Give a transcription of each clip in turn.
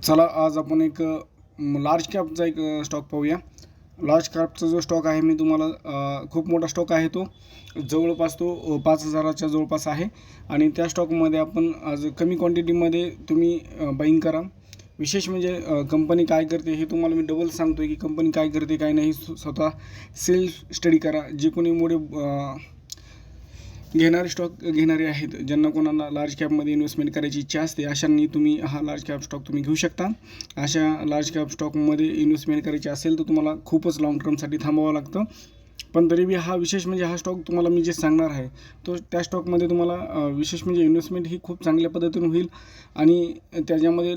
चला आज आपण एक लार्ज कॅपचा एक स्टॉक पाहूया. लार्ज कॅपचा जो स्टॉक आहे मी तुम्हाला खूप मोठा स्टॉक आहे तो जवळपास तो 5,000च्या जवळपास आहे आणि त्या स्टॉकमध्ये आपण आज कमी क्वांटिटीमध्ये तुम्ही बाईंग करा. विशेष म्हणजे कंपनी काय करते हे तुम्हाला मी डबल सांगतो आहे की कंपनी काय करते काय नाही स्वतः सेल्फ स्टडी करा. जे कोणी मोठे घेणारे स्टॉक घेणारे आहेत ज्यांना कोणाला लार्ज कॅपमध्ये इन्व्हेस्टमेंट करायची इच्छा असते अशांनी तुम्ही हा लार्ज कॅप स्टॉक तुम्ही घेऊ शकता. अशा लार्ज कॅप स्टॉकमध्ये इन्व्हेस्टमेंट करायची असेल तर तुम्हाला खूपच लॉंग टर्मसाठी थांबावं लागतं. पण तरी बी हा विशेष म्हणजे हा स्टॉक तुम्हाला मी जे सांगणार आहे तो त्या स्टॉकमध्ये तुम्हाला विशेष म्हणजे इन्व्हेस्टमेंट ही खूप चांगल्या पद्धतीने होईल आणि त्याच्यामध्ये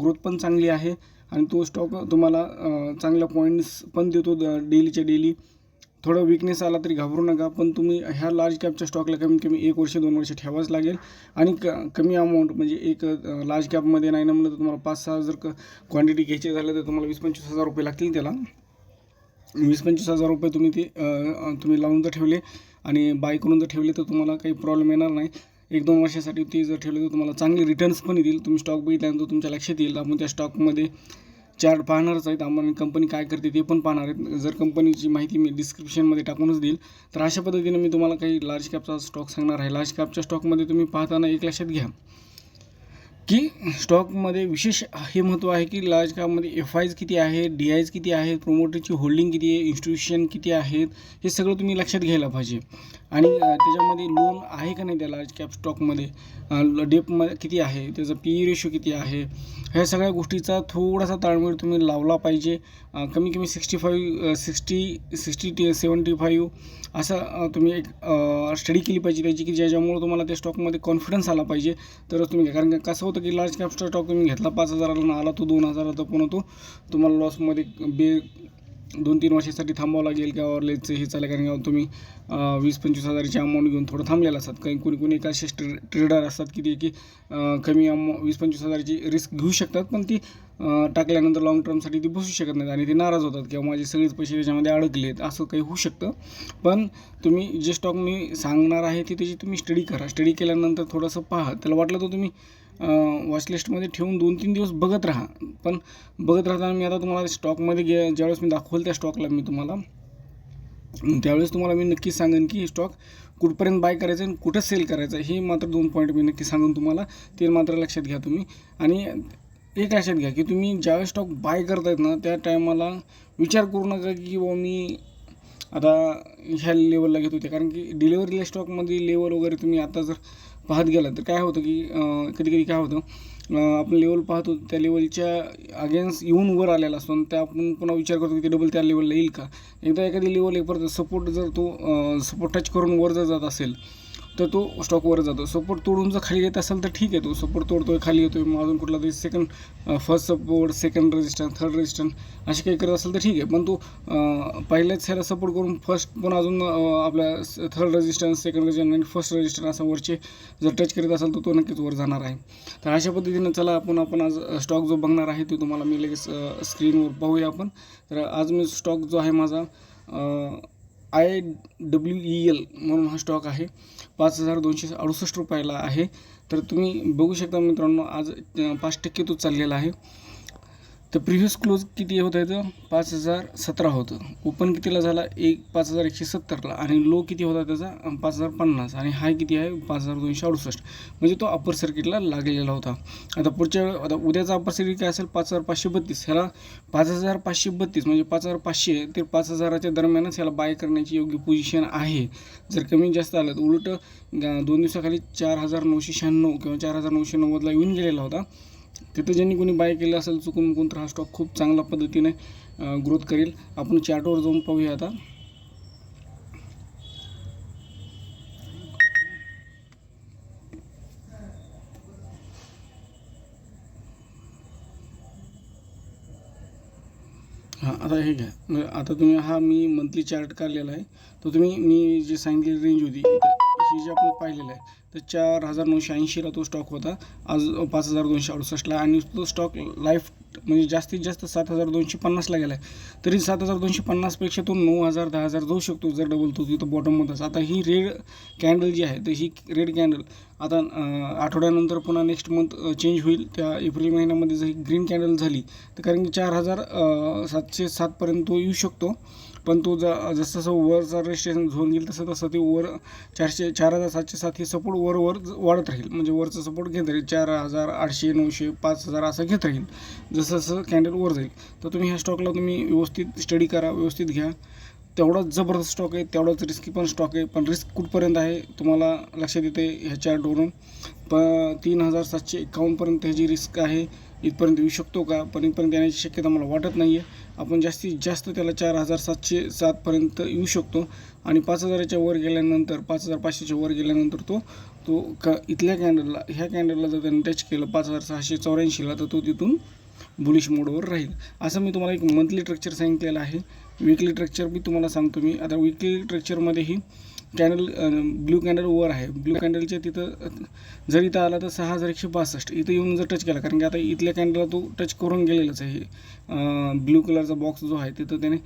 ग्रोथ पण चांगली आहे आणि तो स्टॉक तुम्हाला चांगल्या पॉईंट्स पण देतो डेलीच्या डेली. थोडं विकनेस आला तरी घाबरू नका, पण तुम्ही ह्या लार्ज कॅपच्या स्टॉकला कमीत कमी 1 वर्ष 2 वर्ष ठेवावंच लागेल आणि कमी अमाऊंट म्हणजे एक लार्ज कॅपमध्ये नाही ना म्हणलं तर तुम्हाला 5-6 जर क्वांटिटी घ्यायची झालं तर तुम्हाला 20-25 हजार रुपये लागतील. त्याला 20-25 हजार रुपये तुम्ही लावून जर ठेवले आणि बाय करून जर ठेवले तर तुम्हाला काही प्रॉब्लेम येणार नाही. 1-2 वर्षासाठी ते जर ठेवले तर तुम्हाला चांगले रिटर्न्स पण येतील. तुम्ही स्टॉक बघितल्यानंतर तुमच्या लक्षात येईल. आपण त्या स्टॉकमध्ये चार्ट पाहणारच आहेत, आपण कंपनी काय करते ते पण पाहणार आहेत. जर कंपनीची माहिती मी डिस्क्रिप्शनमध्ये टाकूनच देईल. तर अशा पद्धतीने मी तुम्हाला काही लार्ज कॅपचा स्टॉक सांगणार आहे. लार्ज कॅपच्या स्टॉकमध्ये तुम्ही पाहताना एक लक्षात घ्या की स्टॉकमध्ये विशेष हे महत्त्व आहे की लार्ज कॅपमध्ये FIs किती आहे, DIs किती आहेत, प्रोमोटरची होल्डिंग किती आहे, इन्स्टिट्यूशन किती आहेत, हे सगळं तुम्ही लक्षात घ्यायला पाहिजे. आणि त्याच्यामध्ये लोन आहे का नाही त्या लार्ज कॅप स्टॉकमध्ये, डेपमध्ये किती आहे, त्याचा PE रेशो किती आहे, ह्या सगळ्या गोष्टीचा थोडासा ताळमेळ तुम्ही लावला पाहिजे. कमी कमी 60 ते 75 असं तुम्ही एक स्टडी केली पाहिजे त्याची की ज्याच्यामुळं तुम्हाला त्या स्टॉकमध्ये कॉन्फिडन्स आला पाहिजे तरच तुम्ही घ्या. कारण कसं होतं की लार्ज कॅपचा स्टॉक तुम्ही घेतला 5,000ला आला तो 2,000 तर पुन्हा तो तुम्हाला लॉसमध्ये 2-3 वर्षासाठी थांबावं लागेल किंवा ऑरलेजचं हे चालेल. कारण का तुम्ही 20-25 हजाराची अमाऊंट घेऊन थोडं थांबलेलं असतात. काही कोणी एक असे ट्रेडर असतात की कमी 20-25 हजाराची रिस्क घेऊ शकतात, पण ती टाकल्यानंतर लॉंग टर्मसाठी ती बसू शकत नाहीत आणि ते नाराज होतात किंवा माझे सगळेच पैसे त्याच्यामध्ये अडकले आहेत असं काही होऊ शकतं. पण तुम्ही जे स्टॉक मी सांगणार आहे ते त्याची तुम्ही स्टडी करा. स्टडी केल्यानंतर थोडंसं पहा, त्याला वाटलं तर तुम्ही वॉचलिस्टमध्ये ठेवून 2-3 दिवस बघत राहा. पण बघत राहताना मी आता तुम्हाला स्टॉकमध्ये ज्यावेळेस मी दाखवलं त्या स्टॉकला मी तुम्हाला त्यावेळेस तुम्हाला मी नक्की सांगेन की स्टॉक कुठपर्यंत बाय करायचं आणि कुठं सेल करायचं हे मात्र 2 पॉईंट मी नक्की सांगून तुम्हाला ते मात्र लक्षात घ्या तुम्ही. आणि एक लक्षात घ्या की तुम्ही ज्यावेळेस स्टॉक बाय करतायत ना त्या टायमाला विचार करू नका की बाबा मी आता ह्या लेवलला घेत होते. कारण की डिलिव्हरीला स्टॉकमध्ये लेवल वगैरे तुम्ही आता जर पाहत गेला तर काय होतं की कधी काय होतं आपण लेवल पाहतो त्या लेवलच्या अगेन्स्ट येऊन वर आलेला असतो आणि त्या आपण पुन्हा विचार करतो की ते डबल त्या लेवलला येईल का. एकदा एखादी लेवल एक परत सपोर्ट जर तो सपोर्ट टच करून वर जर जात असेल तर तो स्टॉक वर जातो. सपोर्ट तोडून जर खाली येत असेल तर ठीक आहे, तो सपोर्ट तोडतोय खाली येतोय मग अजून कुठला तरी first support, second resistance, third resistance असे काही करत असेल तर ठीक आहे. पण तो पहिल्याच ह्याला सपोर्ट करून फर्स्ट पण अजून आपल्या थर्ड रेजिस्टन्स, सेकंड रेजिस्टन्स आणि फर्स्ट रेजिस्टन्स असा वरचे जर टच करीत असेल तर तो नक्कीच वर जाणार आहे. तर अशा पद्धतीनं चला आपण आज स्टॉक जो बघणार आहे तो तुम्हाला मी लगेच स्क्रीनवर पाहूया आपण. तर आज मी स्टॉक जो आहे माझा IWEL म्हणून हा स्टॉक आहे 5,268 रुपयाला आहे. तर तुम्ही बघू शकता मित्रांनो आज 5% तो चाललेला आहे. तर प्रिव्हियस क्लोज किती होतं याचं 5,017 होतं. ओपन कितीला झाला 5,170ला आणि लो किती होता त्याचा 5,050 आणि हाय किती आहे 5,268 म्हणजे तो अप्पर सर्किटला लागलेला होता. आता उद्याचा अप्पर सर्किट काय असेल 5,532. ह्याला 5,532 म्हणजे 5,500 ते 5,000च्या दरम्यानच ह्याला बाय करण्याची योग्य पोझिशन आहे. जर कमी जास्त आलं तर उलट 2 दिवसाखाली 4,996 किंवा 4,990ला येऊन गेलेला होता. तिथं ज्यांनी कोणी बाय केलं असेल चुकून तर हा स्टॉक खूप चांगल्या पद्धतीने ग्रोथ करेल. आपण चार्टवर जाऊन पाहूया आता. आता हे घ्या. आता तुम्ही मी मंथली चार्ट काढलेला आहे. तर तुम्ही मी जे सांगितलेली रेंज होती ही जी आपण पाहिलेलं आहे तर 4,980ला तो स्टॉक होता. आज 5,268ला आणि तो स्टॉक लाईफ म्हणजे जास्तीत जास्त 7,250ला गेला आहे. तरी 7,250पेक्षा तो 9,000 10,000 जाऊ शकतो जर डबल तो तिथं बॉटममध्येच. आता ही रेड कॅन्डल जी आहे तर ही रेड कॅन्डल आता आठवड्यानंतर पुन्हा नेक्स्ट मंथ चेंज होईल. त्या एप्रिल महिन्यामध्ये जर ग्रीन कॅन्डल झाली तर कारण की 4707पर्यंत तो येऊ शकतो. पण तो जसं जसं वरचा रेजिस्ट्रेशन झोन घेईल तसं तसं ते वर 4707 हे सपोर्ट वर वाढत राहील. म्हणजे वरचा सपोर्ट घेत राहील 4800, 900, 5000 असं घेत राहील जसं जसं कॅन्डल वर जाईल. तर तुम्ही ह्या स्टॉकला तुम्ही व्यवस्थित स्टडी करा, व्यवस्थित घ्या. तेवढाच जबरदस्त स्टॉक आहे, तेवढाच रिस्की पण स्टॉक आहे. पण रिस्क कुठपर्यंत आहे तुम्हाला लक्षात येते ह्या चार्टवरून. 3751पर्यंत ह्याची रिस्क आहे. इथपर्यंत येऊ शकतो का? पण इथपर्यंत येण्याची शक्यता मला वाटत नाही आहे. आपण जास्तीत जास्त त्याला 4707पर्यंत येऊ शकतो. आणि 5000च्या वर गेल्यानंतर 5500च्या वर गेल्यानंतर तो इथल्या कॅन्डलला ह्या कॅन्डलला जर त्याने टच केलं 5684ला तर तो तिथून बुलिश मोडवर राहील. असं मी तुम्हाला एक मंथली स्ट्रक्चर सांगितलेलं आहे. विकली स्ट्रक्चर मी तुम्हाला सांगतो. मी आता विकली स्ट्रक्चरमध्येही कॅन्डल ब्ल्यू कॅन्डल वर आहे. ब्ल्यू कॅन्डलच्या तिथं जर इथं आला तर 6162 इथं येऊन जर टच केला, कारण की आता इथल्या कॅन्डलला तो टच करून गेलेलाच आहे. ब्ल्यू कलरचा बॉक्स जो आहे तिथं त्याने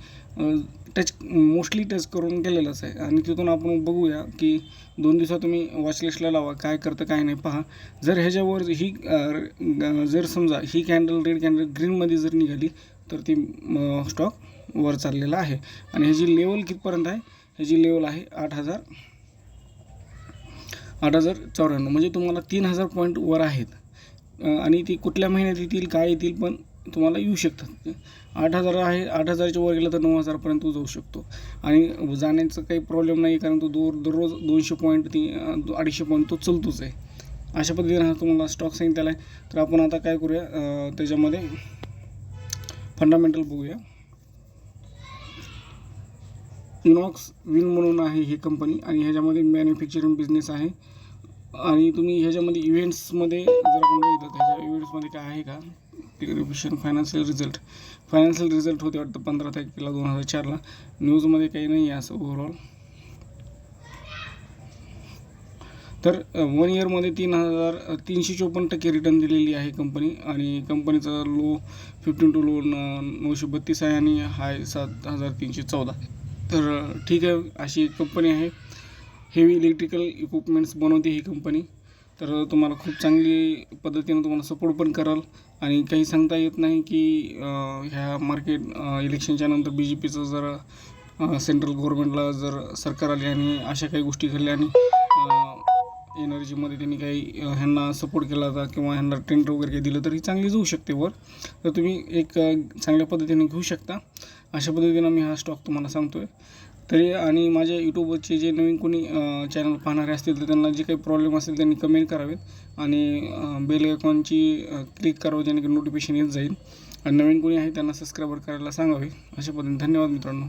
मोस्टली टच करून गेलेलाच आहे. आणि तिथून आपण बघूया की 2 दिवसात तुम्ही वॉचलिस्टला लावा काय करतं काय नाही पहा. जर ह्याच्यावर ही जर समजा ही कॅन्डल रेड कॅन्डल ग्रीनमध्ये जर निघाली तर ती स्टॉक वर चाललेला आहे. आणि ह्याची लेवल कितपर्यंत आहे? ह्याची लेवल आहे 8094. म्हणजे तुम्हाला 3000 पॉईंट वर आहेत. आणि ती कुठल्या महिन्यात येतील काय येतील पण तुम्हाला येऊ शकतात. 8000 आहे, 8000च्या वर गेलं तर 9000पर्यंत जाऊ शकतो. आणि जाण्याचं काही प्रॉब्लेम नाही, कारण तो दररोज 200 पॉईंट 250 पॉईंट तो चलतोच आहे. अशा पद्धतीने हा तुम्हाला स्टॉक सांगितलेला आहे. तर आपण आता काय करूया, त्याच्यामध्ये फंडामेंटल बघूया. इनॉक्स विन म्हणून आहे ही कंपनी आणि ह्याच्यामध्ये मॅन्युफॅक्चरिंग बिझनेस आहे. आणि तुम्ही ह्याच्यामध्ये इव्हेंट्समध्ये जर आपण बघितलं त्याच्या इव्हेंट्समध्ये काय आहे का, रिव्हिशन फायनान्शियल रिझल्ट होते वाटतं 15 तारखेला 2004ला. न्यूजमध्ये काही नाही आहे असं ओव्हरऑल. तर 1 इयरमध्ये 354% रिटर्न दिलेली आहे कंपनी. आणि कंपनीचा लो 15 लो 932 आहे आणि हाय 7314. तर ठीक आहे, अशी कंपनी आहे. हेवी इलेक्ट्रिकल इक्विपमेंट्स बनवते ही कंपनी. तर तुम्हाला खूप चांगली पद्धतीनं तुम्हाला सपोर्ट पण कराल. आणि काही सांगता येत नाही की ह्या मार्केट इलेक्शनच्या नंतर BJPचं जर सेंट्रल गव्हर्नमेंटला जर सरकार आली आणि अशा काही गोष्टी घडल्या आणि एनर्जीमध्ये त्यांनी काही ह्यांना सपोर्ट केला होता किंवा ह्यांना टेंडर वगैरे काही दिलं तर ही चांगली जाऊ शकते वर. तर तुम्ही एक चांगल्या पद्धतीने घेऊ शकता. अशा पद्धतीनं मी हा स्टॉक तुम्हाला सांगतो आहे. तरी आणि माझ्या यूट्यूबवरचे जे नवीन कोणी चॅनल पाहणारे असतील तर त्यांना जे काही प्रॉब्लेम असेल त्यांनी कमेंट करावेत आणि बेल आयकॉनची क्लिक करावं जेणेकरून नोटिफिकेशन येत जाईल. आणि नवीन कोणी आहे त्यांना सबस्क्राईबर करायला सांगावे. अशा पद्धतीने धन्यवाद मित्रांनो.